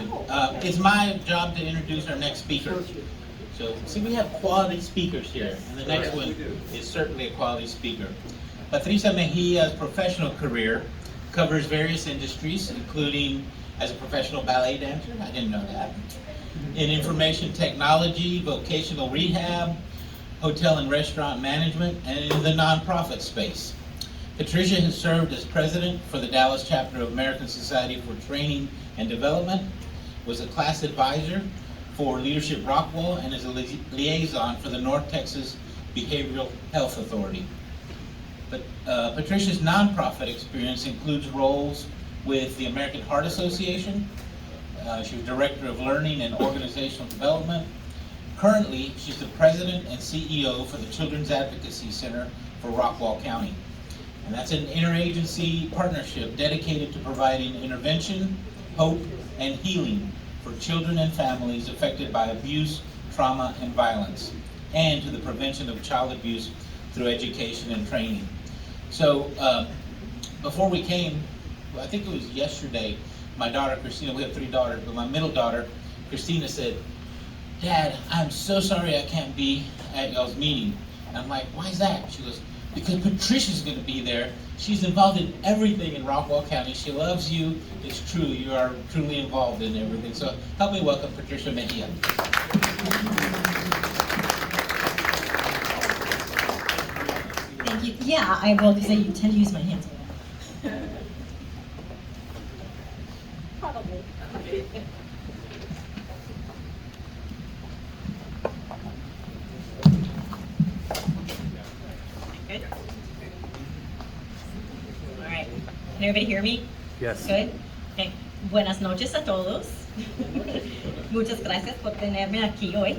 Washington. It's my job to introduce our next speaker. So, see, we have quality speakers here, and the next one is certainly a quality speaker. Patricia Mejia's professional career covers various industries, including as a professional ballet dancer, I didn't know that, in information technology, vocational rehab, hotel and restaurant management, and in the nonprofit space. Patricia has served as president for the Dallas chapter of American Society for Training and Development, was a class advisor for Leadership Rockwall, and is a liaison for the North Texas Behavioral Health Authority. But Patricia's nonprofit experience includes roles with the American Heart Association. She was Director of Learning and Organizational Development. Currently, she's the President and CEO for the Children's Advocacy Center for Rockwall County. And that's an interagency partnership dedicated to providing intervention, hope, and healing for children and families affected by abuse, trauma, and violence, and to the prevention of child abuse through education and training. So before we came, I think it was yesterday, my daughter Christina, we have 3 daughters, but my middle daughter, Christina, said, "Dad, I'm so sorry I can't be at y'all's meeting." And I'm like, "Why is that?" She goes, "Because Patricia's going to be there. She's involved in everything in Rockwall County. She loves you. It's true. You are truly involved in everything." So help me welcome Patricia Mejia. Thank you. Yeah, I will, because I tend to use my hands. Probably. Good. All right. Can everybody hear me? Yes. Good. Okay. Buenas noches a todos. Muchas gracias por tenerme aquí hoy.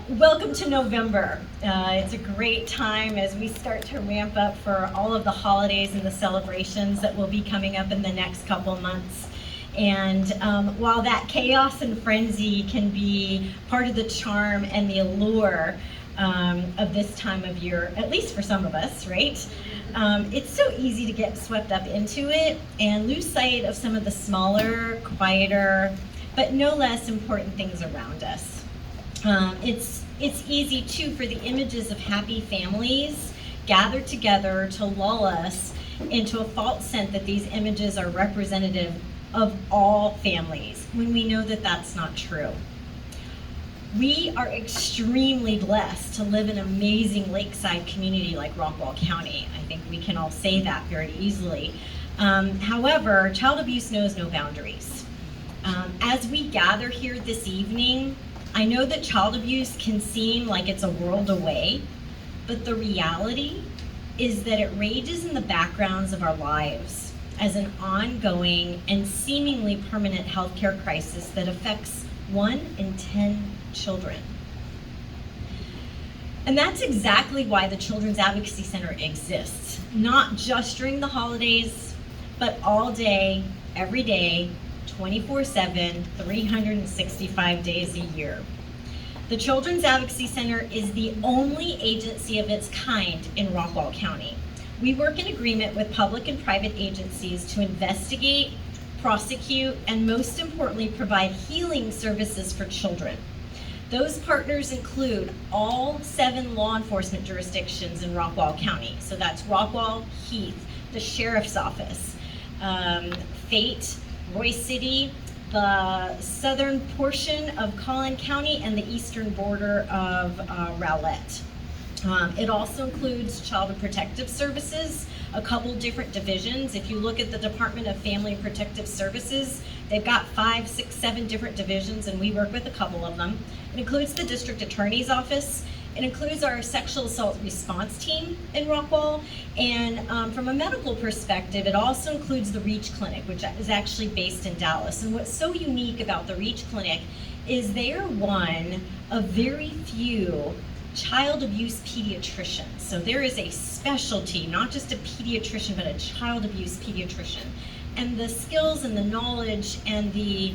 Welcome to November. It's a great time as we start to ramp up for all of the holidays and the celebrations that will be coming up in the next couple months. And while that chaos and frenzy can be part of the charm and the allure of this time of year, at least for some of us, right? It's so easy to get swept up into it and lose sight of some of the smaller, quieter, but no less important things around us. It's easy too for the images of happy families gathered together to lull us into a false sense that these images are representative of all families, when we know that that's not true. We are extremely blessed to live in an amazing lakeside community like Rockwall County. I think we can all say that very easily. However, child abuse knows no boundaries. As we gather here this evening, I know that child abuse can seem like it's a world away, but the reality is that it rages in the backgrounds of our lives as an ongoing and seemingly permanent healthcare crisis that affects 1 in 10 children. And that's exactly why the Children's Advocacy Center exists, not just during the holidays, but all day, every day, 24/7, 365 days a year. The Children's Advocacy Center is the only agency of its kind in Rockwall County. We work in agreement with public and private agencies to investigate, prosecute, and most importantly, provide healing services for children. Those partners include all 7 law enforcement jurisdictions in Rockwall County. So that's Rockwall, Heath, the Sheriff's Office, Fate, Royce City, the southern portion of Collin County, and the eastern border of Rowlett. It also includes Child and Protective Services, a couple different divisions. If you look at the Department of Family and Protective Services, they've got 5, 6, 7 different divisions, and we work with a couple of them. It includes the District Attorney's Office. It includes our sexual assault response team in Rockwall, and from a medical perspective, it also includes the REACH Clinic, which is actually based in Dallas. And what's so unique about the REACH Clinic is they are one of very few child abuse pediatricians. So there is a specialty, not just a pediatrician, but a child abuse pediatrician. And the skills and the knowledge and the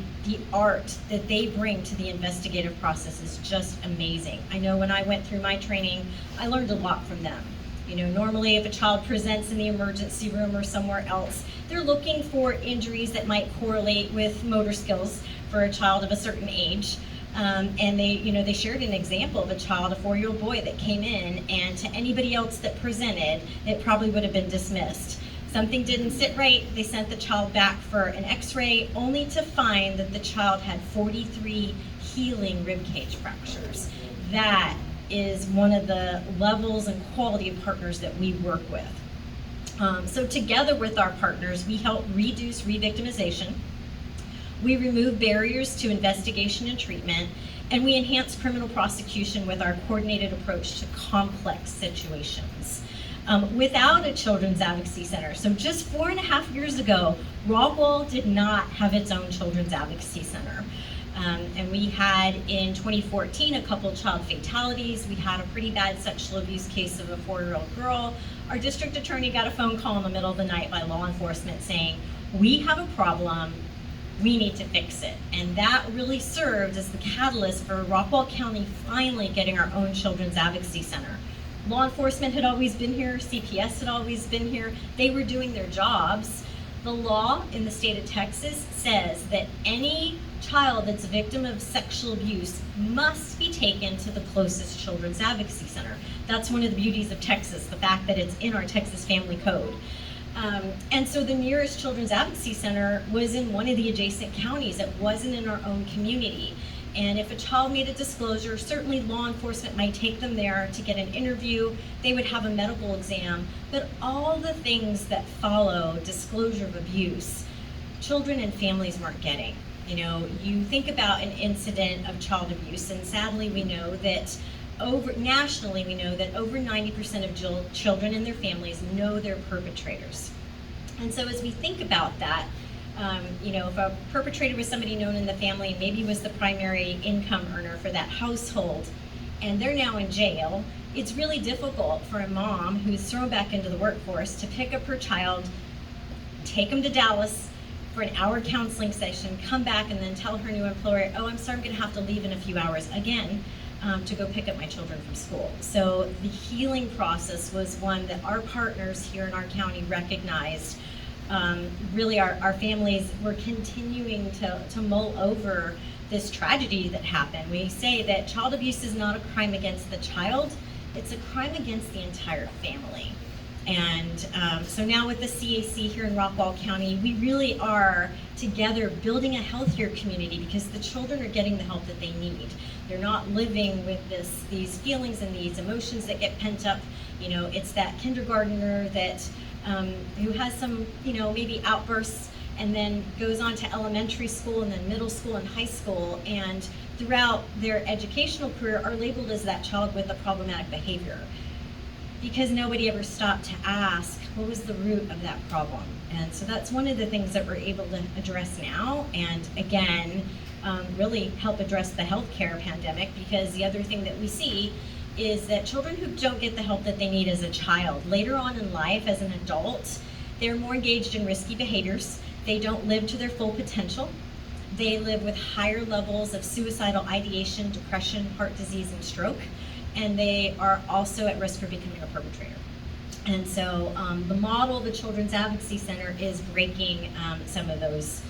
art that they bring to the investigative process is just amazing. I know when I went through my training, I learned a lot from them. You know, normally if a child presents in the emergency room or somewhere else, they're looking for injuries that might correlate with motor skills for a child of a certain age. And they shared an example of a child, a 4-year-old boy that came in, and to anybody else that presented, it probably would have been dismissed. Something didn't sit right, they sent the child back for an x-ray, only to find that the child had 43 healing rib cage fractures. That is one of the levels and quality of partners that we work with. So together with our partners, we help reduce re-victimization, we remove barriers to investigation and treatment, and we enhance criminal prosecution with our coordinated approach to complex situations. Without a Children's Advocacy Center, so just 4.5 years ago, Rockwall did not have its own Children's Advocacy Center. And we had in 2014 a couple child fatalities. We had a pretty bad sexual abuse case of a 4-year-old girl. Our district attorney got a phone call in the middle of the night by law enforcement saying, we have a problem, we need to fix it. And that really served as the catalyst for Rockwall County finally getting our own Children's Advocacy Center. Law enforcement had always been here, CPS had always been here, they were doing their jobs. The law in the state of Texas says that any child that's a victim of sexual abuse must be taken to the closest Children's Advocacy Center. That's one of the beauties of Texas, the fact that it's in our Texas Family Code. And so the nearest Children's Advocacy Center was in one of the adjacent counties. It wasn't in our own community. And if a child made a disclosure, certainly law enforcement might take them there to get an interview. They would have a medical exam. But all the things that follow disclosure of abuse, children and families weren't getting. You know, you think about an incident of child abuse, and sadly we know that nationally we know that over 90% of children and their families know their perpetrators. And so as we think about that, if a perpetrator was somebody known in the family, maybe was the primary income earner for that household, and they're now in jail, it's really difficult for a mom who's thrown back into the workforce to pick up her child, take them to Dallas for an hour counseling session, come back and then tell her new employer, oh, I'm sorry, I'm gonna have to leave in a few hours again to go pick up my children from school. So the healing process was one that our partners here in our county recognized. Really our families were continuing to mull over this tragedy that happened. We say that child abuse is not a crime against the child, it's a crime against the entire family. And so now with the CAC here in Rockwall County, we really are together building a healthier community because the children are getting the help that they need. They're not living with these feelings and these emotions that get pent up. You know, it's that kindergartner that who has some, maybe outbursts and then goes on to elementary school and then middle school and high school, and throughout their educational career are labeled as that child with a problematic behavior because nobody ever stopped to ask what was the root of that problem. And so that's one of the things that we're able to address now, and again, really help address the healthcare pandemic, because the other thing that we see is that children who don't get the help that they need as a child, later on in life as an adult, they're more engaged in risky behaviors. They don't live to their full potential. They live with higher levels of suicidal ideation, depression, heart disease, and stroke. And they are also at risk for becoming a perpetrator. And so the model of the Children's Advocacy Center is breaking some of those,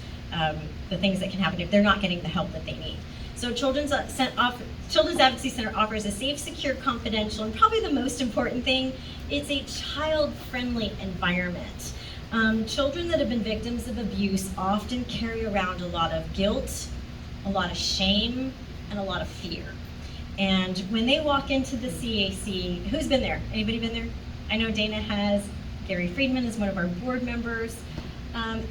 the things that can happen if they're not getting the help that they need. So Children's Advocacy Center offers a safe, secure, confidential, and probably the most important thing, it's a child-friendly environment. Children that have been victims of abuse often carry around a lot of guilt, a lot of shame, and a lot of fear. And when they walk into the CAC, who's been there? Anybody been there? I know Dana has. Gary Friedman is one of our board members.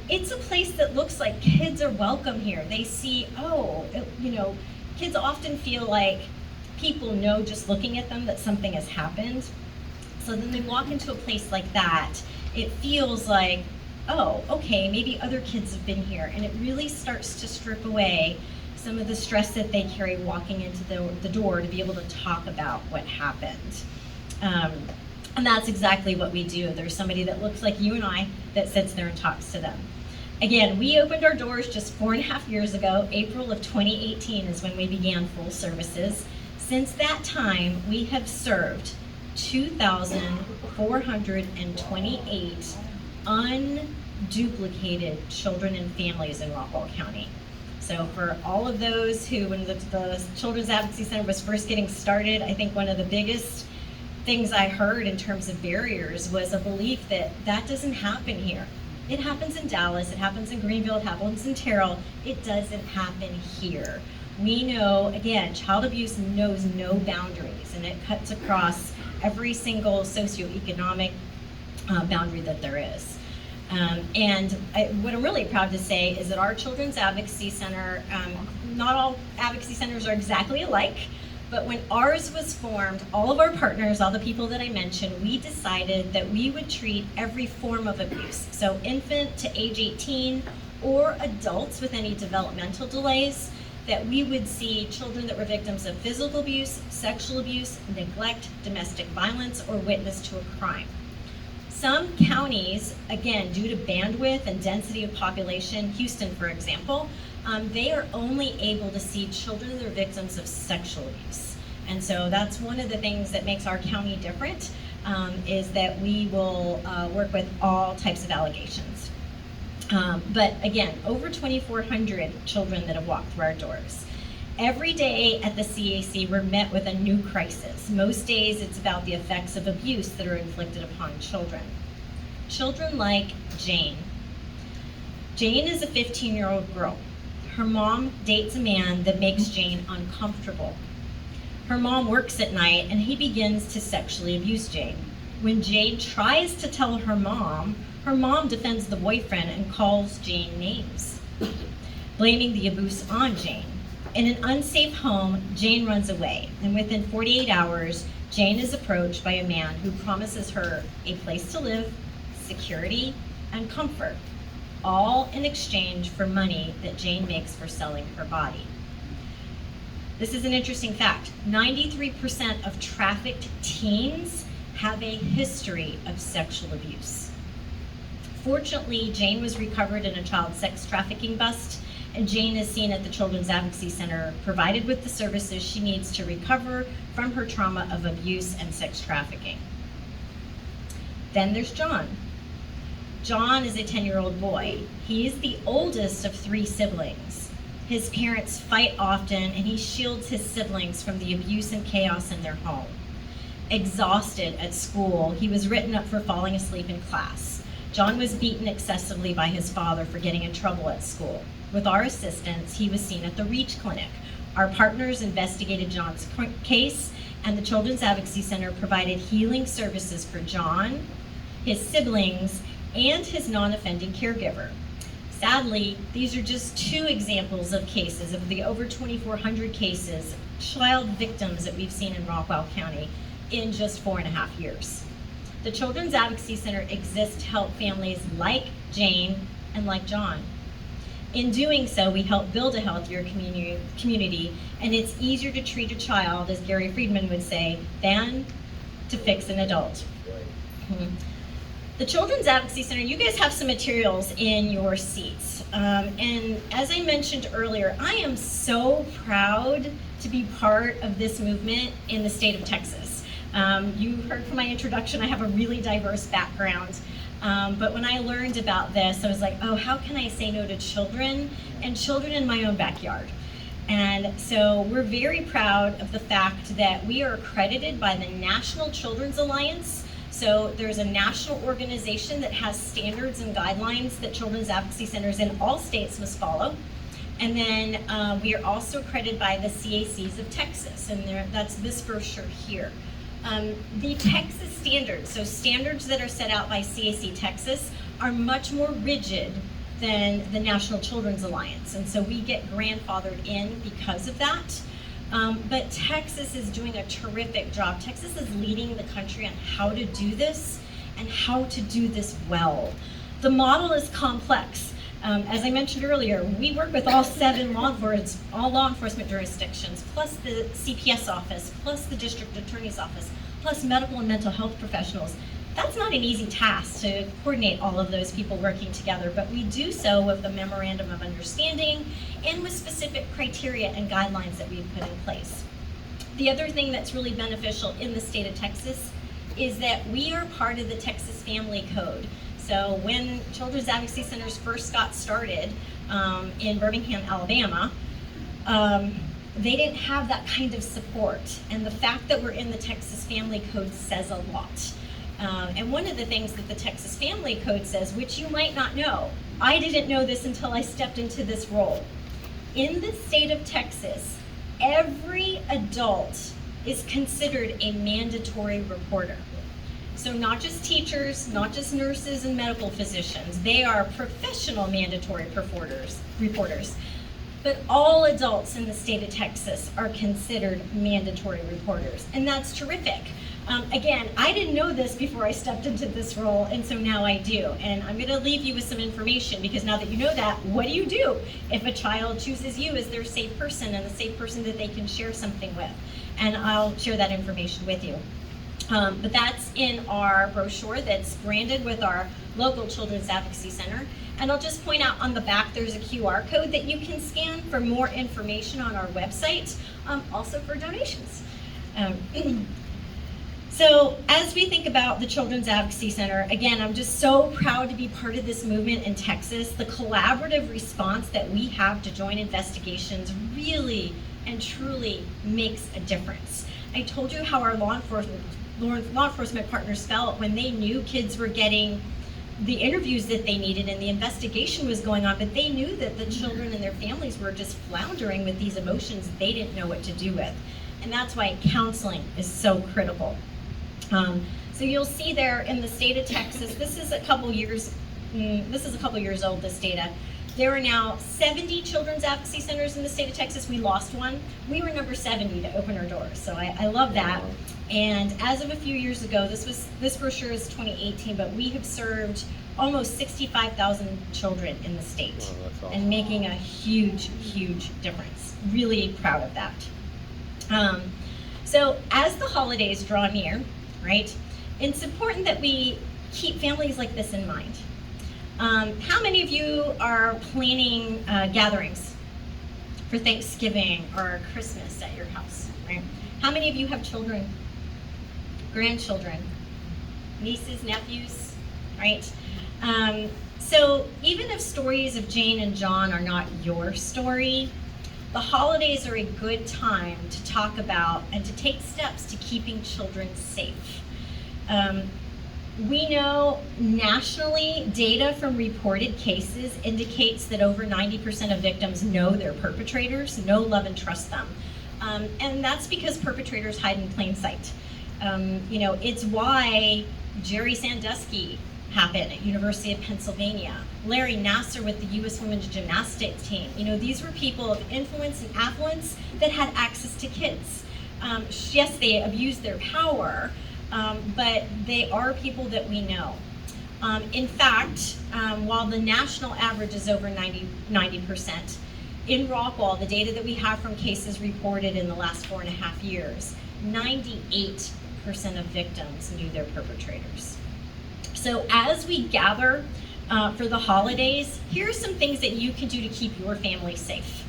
It's a place that looks like kids are welcome here. They see, kids often feel like people know just looking at them that something has happened. So then they walk into a place like that, it feels like, oh, okay, maybe other kids have been here. And it really starts to strip away some of the stress that they carry walking into the door to be able to talk about what happened. And that's exactly what we do. There's somebody that looks like you and I that sits there and talks to them. Again, we opened our doors just 4.5 years ago. April of 2018 is when we began full services. Since that time, we have served 2,428 unduplicated children and families in Rockwall County. So for all of those who, when the Children's Advocacy Center was first getting started, I think one of the biggest things I heard in terms of barriers was a belief that that doesn't happen here. It happens in Dallas, it happens in Greenville, it happens in Terrell. It doesn't happen here. We know, again, child abuse knows no boundaries, and it cuts across every single socioeconomic boundary that there is. What I'm really proud to say is that our Children's Advocacy Center, not all advocacy centers are exactly alike, but when ours was formed, all of our partners, all the people that I mentioned, we decided that we would treat every form of abuse. So infant to age 18 or adults with any developmental delays, that we would see children that were victims of physical abuse, sexual abuse, neglect, domestic violence, or witness to a crime. Some counties, again, due to bandwidth and density of population, Houston, for example, they are only able to see children that are victims of sexual abuse. And so that's one of the things that makes our county different, is that we will work with all types of allegations. But again, over 2,400 children that have walked through our doors. Every day at the CAC, we're met with a new crisis. Most days, it's about the effects of abuse that are inflicted upon children. Children like Jane. Jane is a 15-year-old girl. Her mom dates a man that makes Jane uncomfortable. Her mom works at night, and he begins to sexually abuse Jane. When Jane tries to tell her mom defends the boyfriend and calls Jane names, blaming the abuse on Jane. In an unsafe home, Jane runs away, and within 48 hours, Jane is approached by a man who promises her a place to live, security, and comfort, all in exchange for money that Jane makes for selling her body. This is an interesting fact. 93% of trafficked teens have a history of sexual abuse. Fortunately, Jane was recovered in a child sex trafficking bust, and Jane is seen at the Children's Advocacy Center, provided with the services she needs to recover from her trauma of abuse and sex trafficking. Then there's John. John is a 10-year-old boy. He is the oldest of 3 siblings. His parents fight often, and he shields his siblings from the abuse and chaos in their home. Exhausted at school, he was written up for falling asleep in class. John was beaten excessively by his father for getting in trouble at school. With our assistance, he was seen at the REACH clinic. Our partners investigated John's case, and the Children's Advocacy Center provided healing services for John, his siblings, and his non-offending caregiver. Sadly, these are just 2 examples of cases of the over 2,400 cases, child victims that we've seen in Rockwall County in just 4.5 years. The Children's Advocacy Center exists to help families like Jane and like John. In doing so, we help build a healthier community, and it's easier to treat a child, as Gary Friedman would say, than to fix an adult. The Children's Advocacy Center, you guys have some materials in your seats. And as I mentioned earlier, I am so proud to be part of this movement in the state of Texas. You heard from my introduction, I have a really diverse background. But when I learned about this, I was like, oh, how can I say no to children and children in my own backyard? And so we're very proud of the fact that we are accredited by the National Children's Alliance. So there's a national organization that has standards and guidelines that Children's Advocacy Centers in all states must follow. And then we are also accredited by the CACs of Texas, and that's this brochure here. The Texas standards, so standards that are set out by CAC Texas, are much more rigid than the National Children's Alliance, and so we get grandfathered in because of that. But Texas is doing a terrific job. Texas is leading the country on how to do this and how to do this well. The model is complex. As I mentioned earlier, we work with all 7 law enforcement jurisdictions, plus the CPS office, plus the district attorney's office, plus medical and mental health professionals. That's not an easy task to coordinate all of those people working together, but we do so with the memorandum of understanding and with specific criteria and guidelines that we've put in place. The other thing that's really beneficial in the state of Texas is that we are part of the Texas Family Code. So when Children's Advocacy Centers first got started in Birmingham, Alabama, they didn't have that kind of support. And the fact that we're in the Texas Family Code says a lot. And one of the things that the Texas Family Code says, which you might not know, I didn't know this until I stepped into this role. In the state of Texas, every adult is considered a mandatory reporter. So not just teachers, not just nurses and medical physicians, they are professional mandatory reporters. But all adults in the state of Texas are considered mandatory reporters, and that's terrific. Again, I didn't know this before I stepped into this role, and so now I do. And I'm going to leave you with some information, because now that you know that, what do you do if a child chooses you as their safe person and a safe person that they can share something with? And I'll share that information with you. But that's in our brochure that's branded with our local Children's Advocacy Center. And I'll just point out on the back there's a QR code that you can scan for more information on our website, also for donations. So as we think about the Children's Advocacy Center, again, I'm just so proud to be part of this movement in Texas. The collaborative response that we have to joint investigations really and truly makes a difference. I told you how our law enforcement partners felt when they knew kids were getting the interviews that they needed and the investigation was going on, but they knew that the children and their families were just floundering with these emotions they didn't know what to do with. And that's why counseling is so critical. So you'll see there in the state of Texas, this is a couple years old, this data. There are now 70 Children's Advocacy Centers in the state of Texas. We lost one. We were number 70 to open our doors, so I love that. And as of a few years ago, this brochure is 2018, but we have served almost 65,000 children in the state. Oh, that's awesome. And making a huge, huge difference. Really proud of that. So as the holidays draw near, right, it's important that we keep families like this in mind. How many of you are planning gatherings for Thanksgiving or Christmas at your house, right? How many of you have children, grandchildren, nieces, nephews, right? So even if stories of Jane and John are not your story, the holidays are a good time to talk about and to take steps to keeping children safe. We know nationally, data from reported cases indicates that over 90% of victims know their perpetrators, know, love, and trust them. And that's because perpetrators hide in plain sight. It's why Jerry Sandusky happened at University of Pennsylvania, Larry Nassar with the U.S. Women's Gymnastics team. These were people of influence and affluence that had access to kids. Yes, they abused their power, but they are people that we know. In fact, while the national average is over 90%, in Rockwall, the data that we have from cases reported in the last 4.5 years, 98% of victims knew their perpetrators. So as we gather for the holidays, here are some things that you can do to keep your family safe.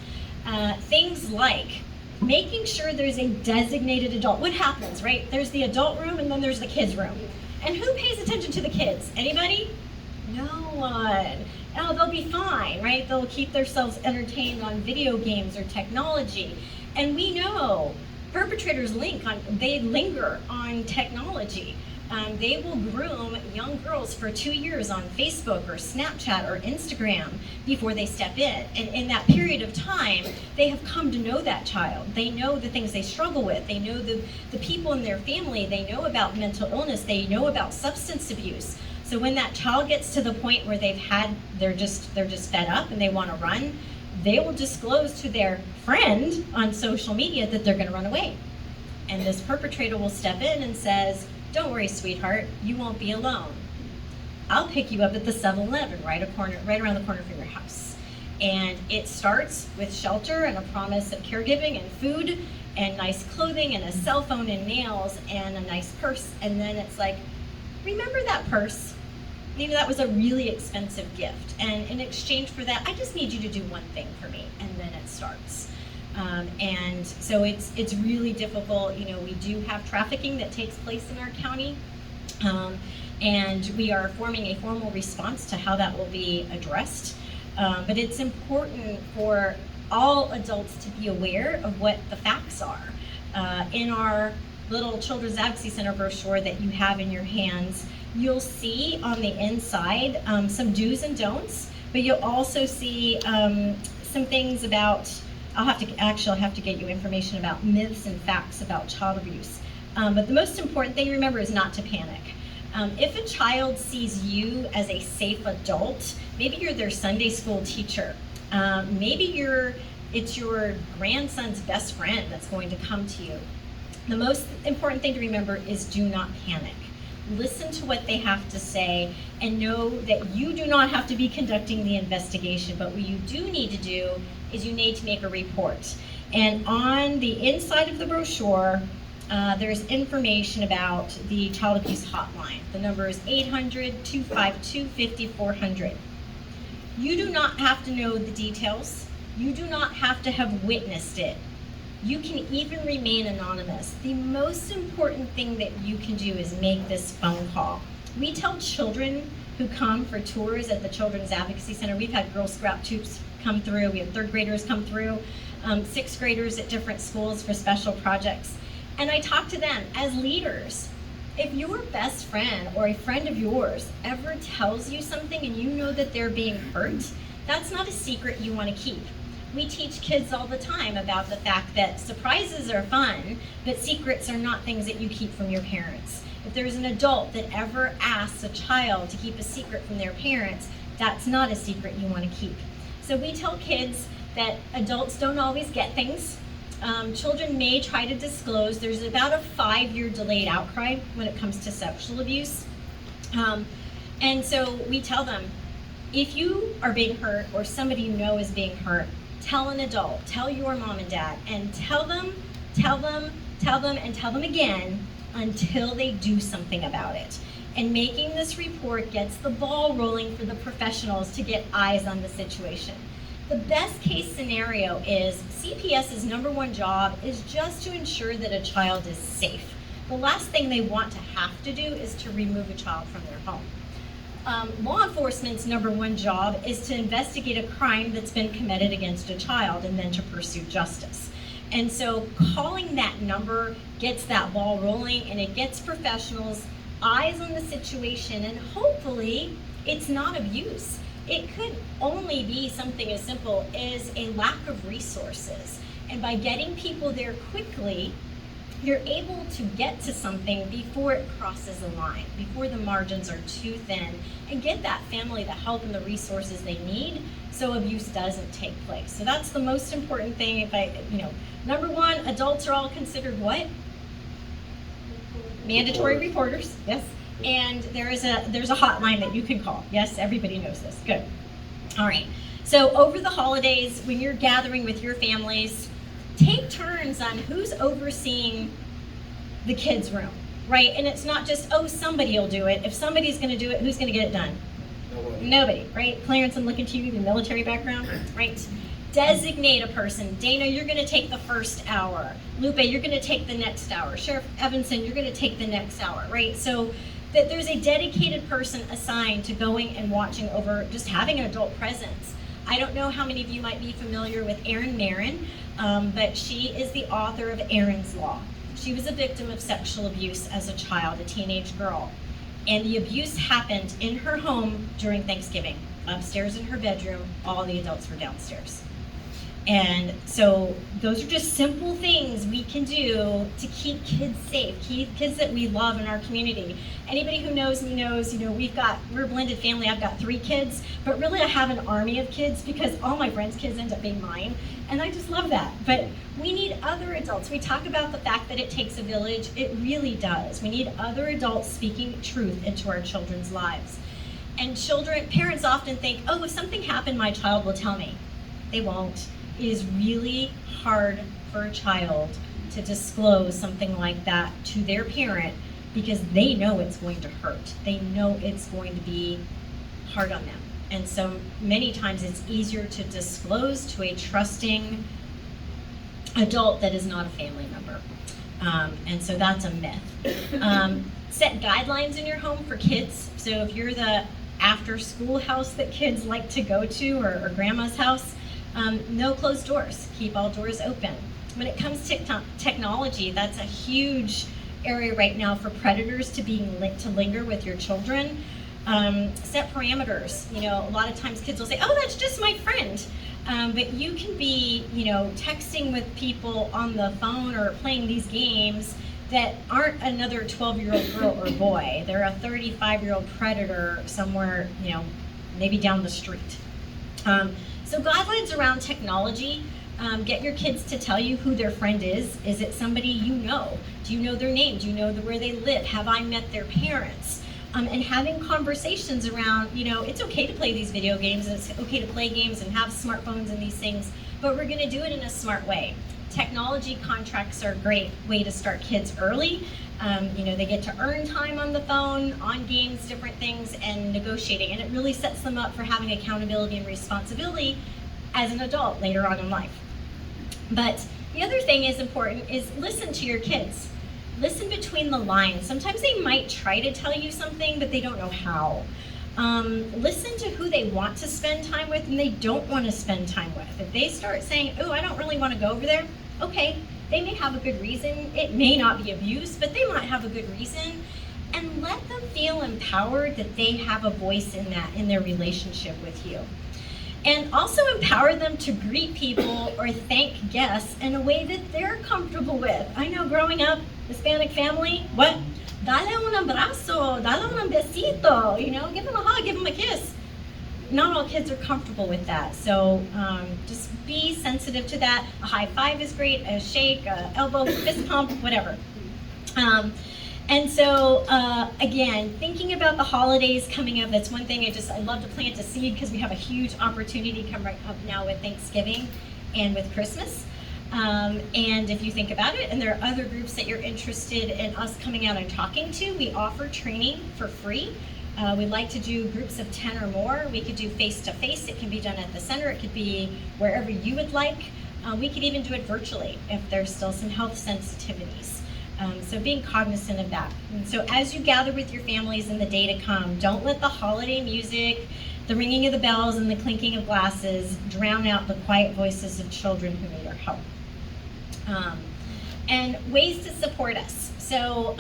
Things like making sure there's a designated adult. What happens, right? There's the adult room and then there's the kids room. And who pays attention to the kids? Anybody? No one. Oh, they'll be fine, right? They'll keep themselves entertained on video games or technology. And we know perpetrators linger on technology. They will groom young girls for 2 years on Facebook or Snapchat or Instagram before they step in. And in that period of time, they have come to know that child. They know the things they struggle with. They know the people in their family. They know about mental illness. They know about substance abuse. So when that child gets to the point where they're just fed up and they want to run, they will disclose to their friend on social media that they're going to run away. And this perpetrator will step in and says, "Don't worry, sweetheart, you won't be alone. I'll pick you up at the 7-Eleven right around the corner from your house." And it starts with shelter and a promise of caregiving and food and nice clothing and a cell phone and nails and a nice purse. And then it's like, remember that purse? Maybe that was a really expensive gift. And in exchange for that, I just need you to do one thing for me. And then it starts. And so it's really difficult. We do have trafficking that takes place in our county. And we are forming a formal response to how that will be addressed. But it's important for all adults to be aware of what the facts are. In our little Children's Advocacy Center brochure that you have in your hands, you'll see on the inside some do's and don'ts, but you'll also see some things about, I'll have to get you information about myths and facts about child abuse. But the most important thing to remember is not to panic. If a child sees you as a safe adult, maybe you're their Sunday school teacher, maybe it's your grandson's best friend that's going to come to you. The most important thing to remember is do not panic. Listen to what they have to say and know that you do not have to be conducting the investigation, but what you do need to do is you need to make a report. And on the inside of the brochure, there's information about the child abuse hotline. The number is 800-252-5400. You do not have to know the details. You do not have to have witnessed it. You can even remain anonymous. The most important thing that you can do is make this phone call. We tell children who come for tours at the Children's Advocacy Center, we've had Girl Scout troops come through, we have third graders come through, sixth graders at different schools for special projects. And I talk to them as leaders. If your best friend or a friend of yours ever tells you something and you know that they're being hurt, that's not a secret you want to keep. We teach kids all the time about the fact that surprises are fun, but secrets are not things that you keep from your parents. If there's an adult that ever asks a child to keep a secret from their parents, that's not a secret you want to keep. So we tell kids that adults don't always get things. Children may try to disclose. There's about a 5-year delayed outcry when it comes to sexual abuse. And so we tell them, if you are being hurt or somebody you know is being hurt, tell an adult, tell your mom and dad, and tell them, and tell them again until they do something about it. And making this report gets the ball rolling for the professionals to get eyes on the situation. The best case scenario is CPS's number one job is just to ensure that a child is safe. The last thing they want to have to do is to remove a child from their home. Law enforcement's number one job is to investigate a crime that's been committed against a child and then to pursue justice. And so calling that number gets that ball rolling and it gets professionals eyes on the situation, and hopefully it's not abuse. It could only be something as simple as a lack of resources. And by getting people there quickly, you're able to get to something before it crosses a line, before the margins are too thin, and get that family the help and the resources they need so abuse doesn't take place. So that's the most important thing. Number one, adults are all considered what? Mandatory reporters, yes. And there's a hotline that you can call. Yes, everybody knows this. Good. All right. So over the holidays, when you're gathering with your families, take turns on who's overseeing the kids' room, right? And it's not just, oh, somebody will do it. If somebody's going to do it, who's going to get it done? Nobody, right? Clarence, I'm looking to you, your military background, right? Designate a person. Dana, you're going to take the first hour. Lupe, you're going to take the next hour. Sheriff Evanson, you're going to take the next hour, right? So that there's a dedicated person assigned to going and watching over, just having an adult presence. I don't know how many of you might be familiar with Erin Marin, but she is the author of Erin's Law. She was a victim of sexual abuse as a child, a teenage girl. And the abuse happened in her home during Thanksgiving. Upstairs in her bedroom, all the adults were downstairs. And so those are just simple things we can do to keep kids safe, keep kids that we love in our community. Anybody who knows me knows, we're a blended family. I've got 3 kids, but really I have an army of kids because all my friends' kids end up being mine. And I just love that. But we need other adults. We talk about the fact that it takes a village. It really does. We need other adults speaking truth into our children's lives. And parents often think, oh, if something happened, my child will tell me. They won't. It is really hard for a child to disclose something like that to their parent because they know it's going to hurt. They know it's going to be hard on them. And so many times it's easier to disclose to a trusting adult that is not a family member. And so that's a myth. Set guidelines in your home for kids. So if you're the after school house that kids like to go to, or grandma's house, no closed doors. Keep all doors open. When it comes to technology, that's a huge area right now for predators to linger with your children. Set parameters. You know, a lot of times kids will say, "Oh, that's just my friend," but you can be, you know, texting with people on the phone or playing these games that aren't another 12-year-old girl or boy. They're a 35-year-old predator somewhere, you know, maybe down the street. So guidelines around technology. Get your kids to tell you who their friend is. Is it somebody you know? Do you know their name? Do you know where they live? Have I met their parents? And having conversations around, you know, it's okay to play these video games, and it's okay to play games and have smartphones and these things, but we're going to do it in a smart way. Technology contracts are a great way to start kids early. You know, they get to earn time on the phone, on games, different things, and negotiating, and it really sets them up for having accountability and responsibility as an adult later on in life. But the other thing is important is listen to your kids. Listen between the lines. Sometimes they might try to tell you something, but they don't know how. Listen to who they want to spend time with and they don't want to spend time with. If they start saying, "Oh, I don't really want to go over there," okay, they may have a good reason. It may not be abuse, but they might have a good reason. And let them feel empowered that they have a voice in that, in their relationship with you. And also empower them to greet people or thank guests in a way that they're comfortable with. I know growing up, Hispanic family, what? Dale un abrazo, dale un besito, you know, give them a hug, give them a kiss. Not all kids are comfortable with that. So just be sensitive to that. A high five is great, a shake, a elbow, fist pump, whatever. And so, again, thinking about the holidays coming up, that's one thing I love to plant a seed because we have a huge opportunity come right up now with Thanksgiving and with Christmas. And if you think about it, and there are other groups that you're interested in us coming out and talking to, we offer training for free. We'd like to do groups of 10 or more. We could do face-to-face. It can be done at the center. It could be wherever you would like. We could even do it virtually if there's still some health sensitivities. So being cognizant of that. And so as you gather with your families in the day to come, don't let the holiday music, the ringing of the bells and the clinking of glasses drown out the quiet voices of children who need our help. And ways to support us. So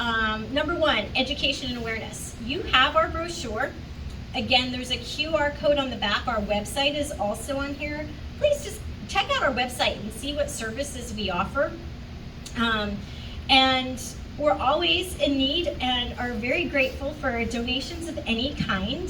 number one, education and awareness. You have our brochure. Again, there's a QR code on the back. Our website is also on here. Please just check out our website and see what services we offer. And we're always in need and are very grateful for donations of any kind.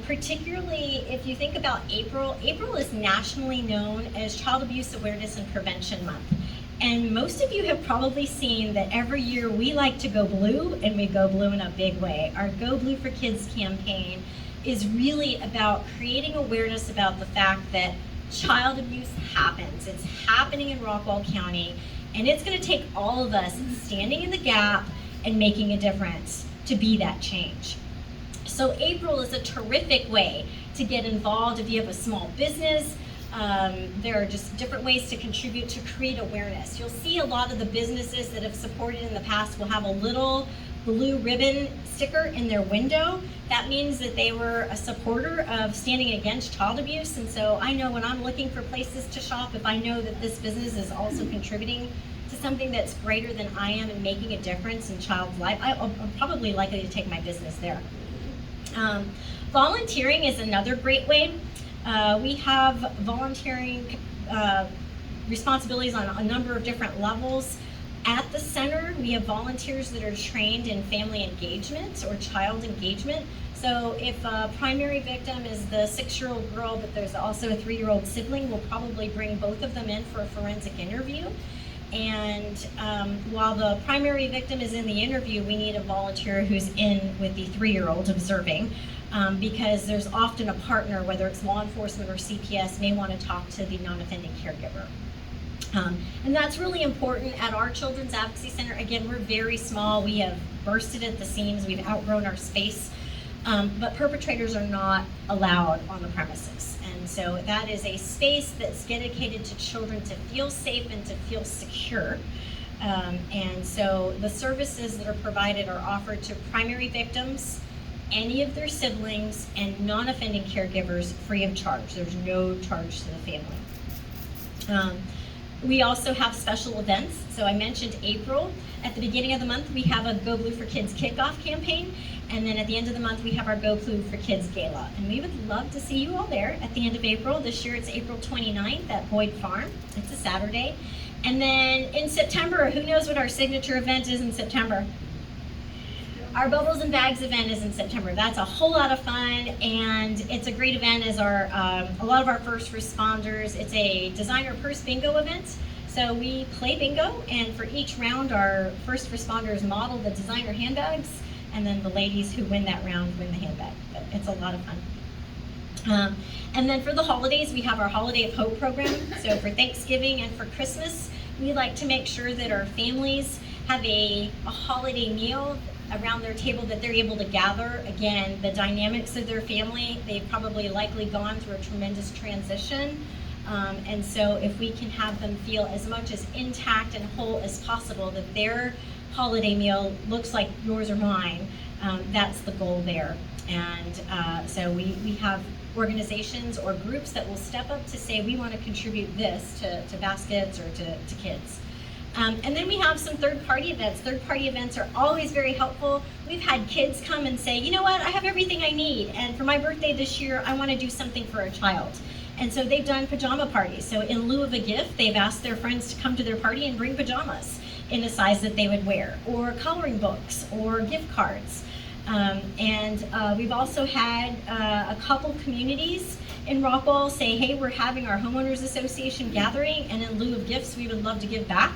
Particularly if you think about April. April is nationally known as Child Abuse Awareness and Prevention Month. And most of you have probably seen that every year we like to go blue, and we go blue in a big way. Our Go Blue for Kids campaign is really about creating awareness about the fact that child abuse happens. It's happening in Rockwall County, and it's going to take all of us standing in the gap and making a difference to be that change. So April is a terrific way to get involved if you have a small business. There are just different ways to contribute to create awareness. You'll see a lot of the businesses that have supported in the past will have a little blue ribbon sticker in their window. That means that they were a supporter of standing against child abuse. And so I know when I'm looking for places to shop, if I know that this business is also contributing to something that's greater than I am and making a difference in child's life, I'm probably likely to take my business there. Volunteering is another great way. We have volunteering responsibilities on a number of different levels. At the center, we have volunteers that are trained in family engagement or child engagement. So if a primary victim is the 6-year-old girl, but there's also a 3-year-old sibling, we'll probably bring both of them in for a forensic interview. And while the primary victim is in the interview, we need a volunteer who's in with the 3-year-old observing. Because there's often a partner, whether it's law enforcement or CPS, may want to talk to the non-offending caregiver. And that's really important at our Children's Advocacy Center. Again, we're very small. We have bursted at the seams. We've outgrown our space. But perpetrators are not allowed on the premises. And so that is a space that's dedicated to children to feel safe and to feel secure. And so the services that are provided are offered to primary victims, any of their siblings, and non-offending caregivers free of charge. There's no charge to the family. We also have special events. So I mentioned April. At the beginning of the month, we have a Go Blue for Kids kickoff campaign. And then at the end of the month, we have our Go Blue for Kids Gala. And we would love to see you all there at the end of April. This year it's April 29th at Boyd Farm. It's a Saturday. And then in September, who knows what our signature event is in September? Our Bubbles and Bags event is in September. That's a whole lot of fun, and it's a great event as our a lot of our first responders. It's a designer purse bingo event. So we play bingo, and for each round, our first responders model the designer handbags, and then the ladies who win that round win the handbag. But it's a lot of fun. And then for the holidays, we have our Holiday of Hope program. So for Thanksgiving and for Christmas, we like to make sure that our families have a holiday meal around their table that they're able to gather. Again, the dynamics of their family, they've probably likely gone through a tremendous transition. And so if we can have them feel as much as intact and whole as possible, that their holiday meal looks like yours or mine, that's the goal there. And so we have organizations or groups that will step up to say, we want to contribute this to baskets or to kids. And then we have some third-party events. Third-party events are always very helpful. We've had kids come and say, you know what, I have everything I need, and for my birthday this year, I want to do something for a child. And so they've done pajama parties. So in lieu of a gift, they've asked their friends to come to their party and bring pajamas in a size that they would wear, or coloring books, or gift cards. We've also had a couple communities in Rockwall say, hey, we're having our homeowners association gathering, and in lieu of gifts, we would love to give back.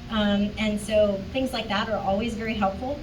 And so things like that are always very helpful,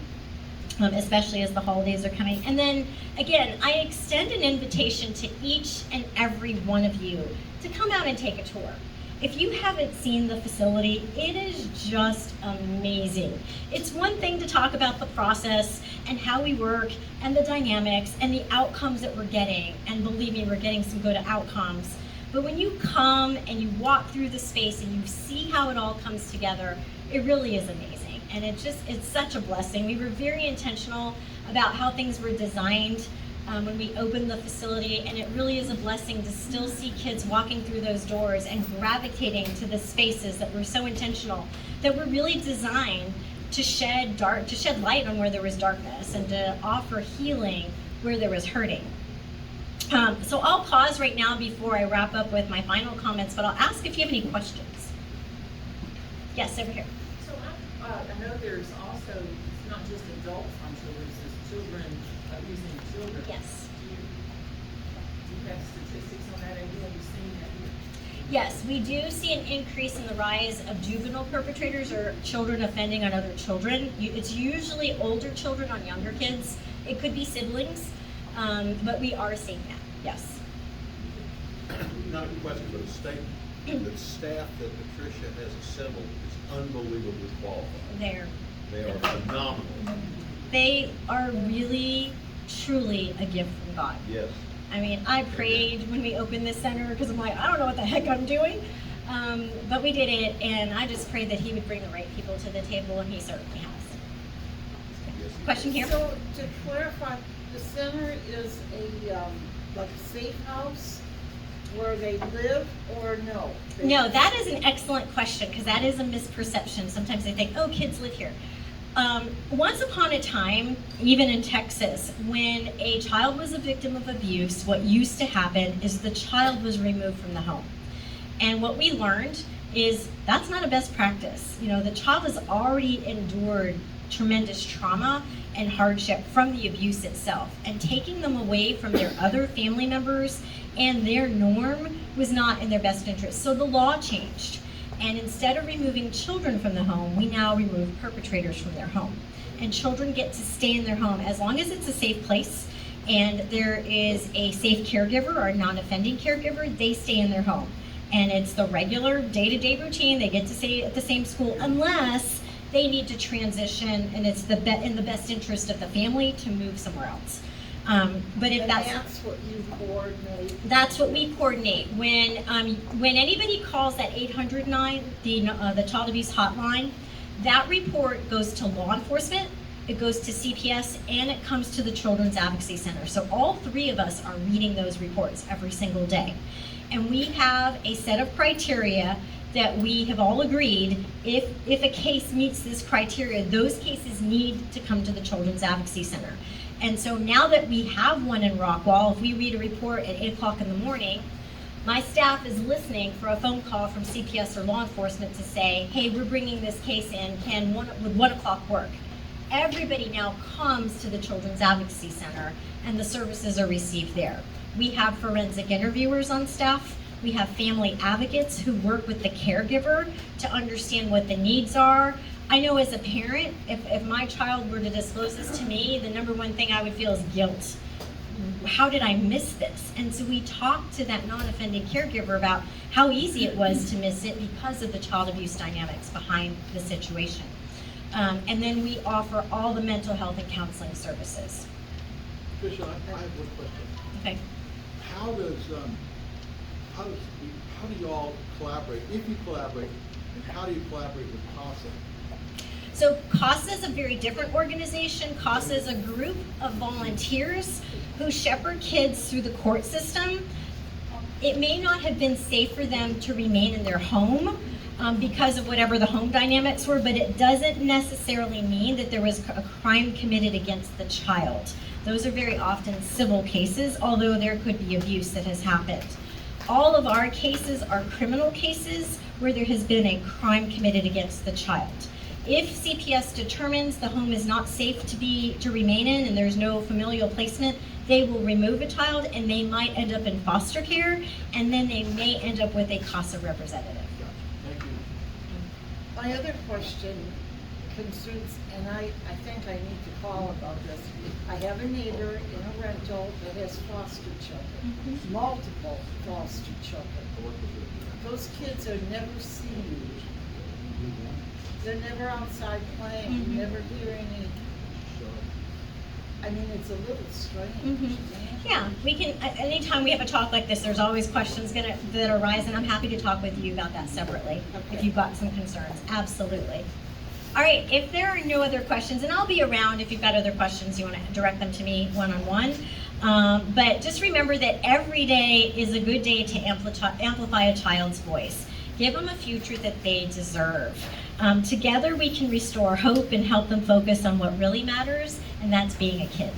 especially as the holidays are coming. And then again, I extend an invitation to each and every one of you to come out and take a tour. If you haven't seen the facility, it is just amazing. It's one thing to talk about the process and how we work and the dynamics and the outcomes that we're getting. And believe me, we're getting some good outcomes. But when you come and you walk through the space and you see how it all comes together, it really is amazing. And it's such a blessing. We were very intentional about how things were designed when we opened the facility, and it really is a blessing to still see kids walking through those doors and gravitating to the spaces that were so intentional, that were really designed to shed light on where there was darkness and to offer healing where there was hurting. So I'll pause right now before I wrap up with my final comments, but I'll ask if you have any questions. Yes, over here. So I know there's also, it's not just adults on children, it's children abusing children. Yes. Do you have statistics on that? Have you seen that here? Yes, we do see an increase in the rise of juvenile perpetrators or children offending on other children. It's usually older children on younger kids. It could be siblings, but we are seeing that, yes. Not a question, but a statement. The staff that Patricia has assembled is unbelievably qualified. They are phenomenal. They are really, truly a gift from God. Yes. I mean, I prayed when we opened this center because I'm like, I don't know what the heck I'm doing. But we did it, and I just prayed that He would bring the right people to the table, and He certainly has. Yes. Question here? So to clarify, the center is a like a safe house where they live, or no? No, that is an excellent question, because that is a misperception. Sometimes they think, oh, kids live here. Once upon a time, even in Texas, when a child was a victim of abuse, what used to happen is the child was removed from the home. And what we learned is that's not a best practice. You know, the child has already endured tremendous trauma and hardship from the abuse itself, and taking them away from their other family members and their norm was not in their best interest. So the law changed, and instead of removing children from the home, we now remove perpetrators from their home. And children get to stay in their home as long as it's a safe place and there is a safe caregiver or a non-offending caregiver. They stay in their home, and it's the regular day-to-day routine. They get to stay at the same school unless they need to transition, and it's in the best interest of the family to move somewhere else. But if that's what you coordinate. That's what we coordinate. When anybody calls that 800 line, the child abuse hotline, That report goes to law enforcement, it goes to CPS, and it comes to the Children's Advocacy Center. So all three of us are reading those reports every single day. And we have a set of criteria that we have all agreed, if a case meets this criteria, those cases need to come to the Children's Advocacy Center. And so now that we have one in Rockwall, if we read a report at 8 o'clock in the morning, my staff is listening for a phone call from CPS or law enforcement to say, hey, we're bringing this case in, would 1 o'clock work? Everybody now comes to the Children's Advocacy Center and the services are received there. We have forensic interviewers on staff. We have family advocates who work with the caregiver to understand what the needs are. I know as a parent, if my child were to disclose this to me, the number one thing I would feel is guilt. How did I miss this? And so we talked to that non-offending caregiver about how easy it was to miss it because of the child abuse dynamics behind the situation. And then we offer all the mental health and counseling services. Patricia, I have one question. Okay. How do you all collaborate, if you collaborate, and how do you collaborate with CASA? So CASA is a very different organization. CASA is a group of volunteers who shepherd kids through the court system. It may not have been safe for them to remain in their home because of whatever the home dynamics were, but it doesn't necessarily mean that there was a crime committed against the child. Those are very often civil cases, although there could be abuse that has happened. All of our cases are criminal cases where there has been a crime committed against the child. If CPS determines the home is not safe to remain in and there's no familial placement, they will remove a child and they might end up in foster care, and then they may end up with a CASA representative. Thank you. My other question concerns, and I think I need to call about this. I have a neighbor in a rental that has foster children, multiple foster children. Those kids are never seen. They're never outside playing, you never hear any. I mean, it's a little strange. Yeah, we can, anytime we have a talk like this, there's always questions that arise, and I'm happy to talk with you about that separately if you've got some concerns. Absolutely. All right, if there are no other questions, and I'll be around if you've got other questions, you want to direct them to me one-on-one. But just remember that every day is a good day to amplify a child's voice. Give them a future that they deserve. Together we can restore hope and help them focus on what really matters, and that's being a kid.